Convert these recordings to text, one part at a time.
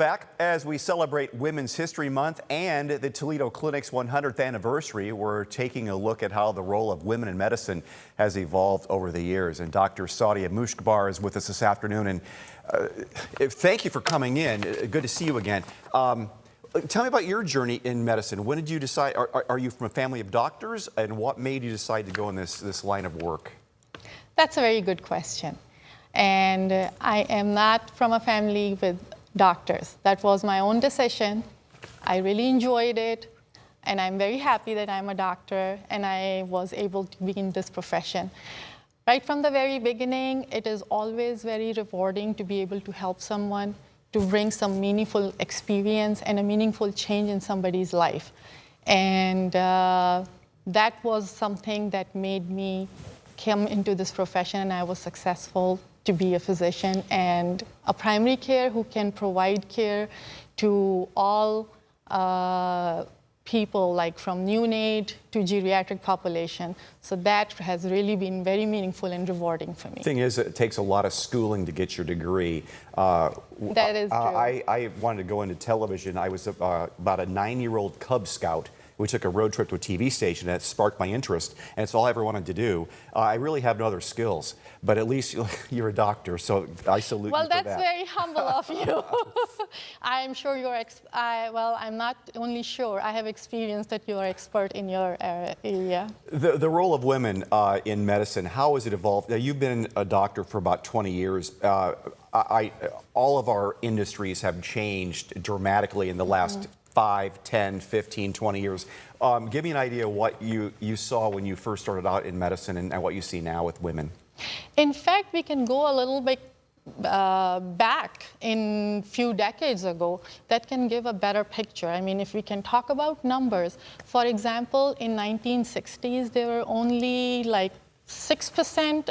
Back as we celebrate Women's History Month and the Toledo Clinic's 100th anniversary, we're taking a look at how the role of women in medicine has evolved over the years. And Dr. Saudia Mushkbar is with us this afternoon. And thank you for coming in. Good to see you again. Tell me about your journey in medicine. When did you decide, are you from a family of doctors? And what made you decide to go in this line of work? That's a very good question. And I am not from a family with doctors. That was my own decision. I really enjoyed it, and I'm very happy that I'm a doctor and I was able to be in this profession. Right from the very beginning, it is always very rewarding to be able to help someone, to bring some meaningful experience and a meaningful change in somebody's life. And that was something that made me come into this profession, and I was successful to be a physician and a primary care who can provide care to all people, like from neonate to geriatric population. So that has really been very meaningful and rewarding for me. The thing is, it takes a lot of schooling to get your degree. That is true. I wanted to go into television. I was about a 9-year-old Cub Scout. We took a road trip to a TV station that sparked my interest, and it's all I ever wanted to do. I really have no other skills, but at least you're a doctor, so I salute you for that. Well, that's very humble of you. I'm sure you're, well, I'm not only sure, I have experienced that you're expert in your area. The role of women in medicine, how has it evolved? Now, you've been a doctor for about 20 years. All of our industries have changed dramatically in the last 5, 10, 15, 20 years. Give me an idea of what you saw when you first started out in medicine and what you see now with women. In fact, we can go a little bit back in few decades ago. That can give a better picture. I mean, if we can talk about numbers, for example, in 1960s, there were only like 6%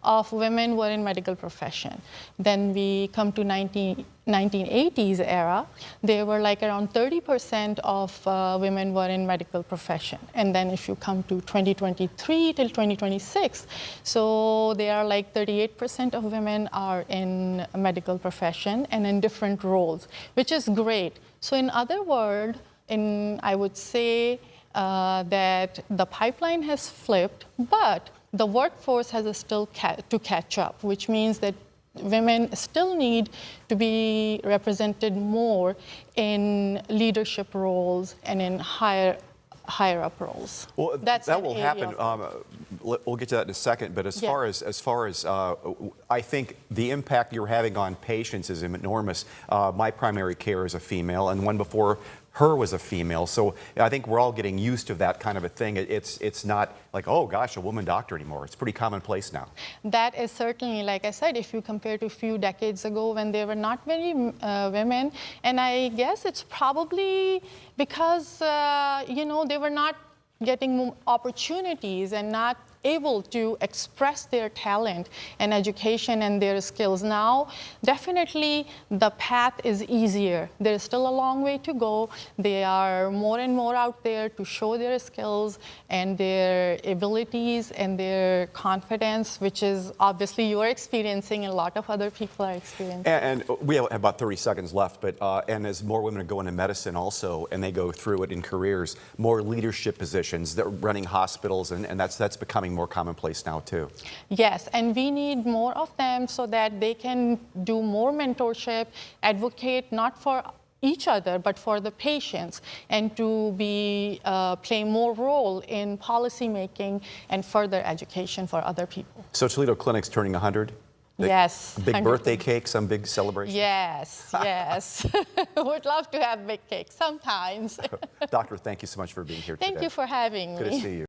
of women were in medical profession. Then we come to 1980s era, there were like around 30% of women were in medical profession. And then if you come to 2023 till 2026, so there are like 38% of women are in medical profession and in different roles, which is great. So in other words, I would say, that the pipeline has flipped, but the workforce has still to catch up, which means that women still need to be represented more in leadership roles and in higher up roles. Well, that will happen. We'll get to that in a second. But as far as I think the impact you're having on patients is enormous. My primary care is a female, and one before her was a female. So I think we're all getting used to that kind of a thing. It's not like, oh gosh, a woman doctor anymore. It's pretty commonplace now. That is certainly, like I said, if you compare to a few decades ago when there were not many women, and I guess it's probably because, you know, they were not getting opportunities and not able to express their talent and education and their skills. Now, definitely the path is easier. There's still a long way to go. They are more and more out there to show their skills and their abilities and their confidence, which is obviously you're experiencing and a lot of other people are experiencing. And we have about 30 seconds left, but and as more women go into medicine also, and they go through it in careers, more leadership positions, they're running hospitals, and that's becoming more commonplace now too. Yes, and we need more of them so that they can do more mentorship, advocate not for each other but for the patients, and to be play more role in policy making and further education for other people. So Toledo Clinic's turning 100? Yes. Big 100. Birthday cake, some big celebration? Yes, yes. Would love to have big cake sometimes. Doctor, thank you so much for being here today. Thank you for having me. Good to see you.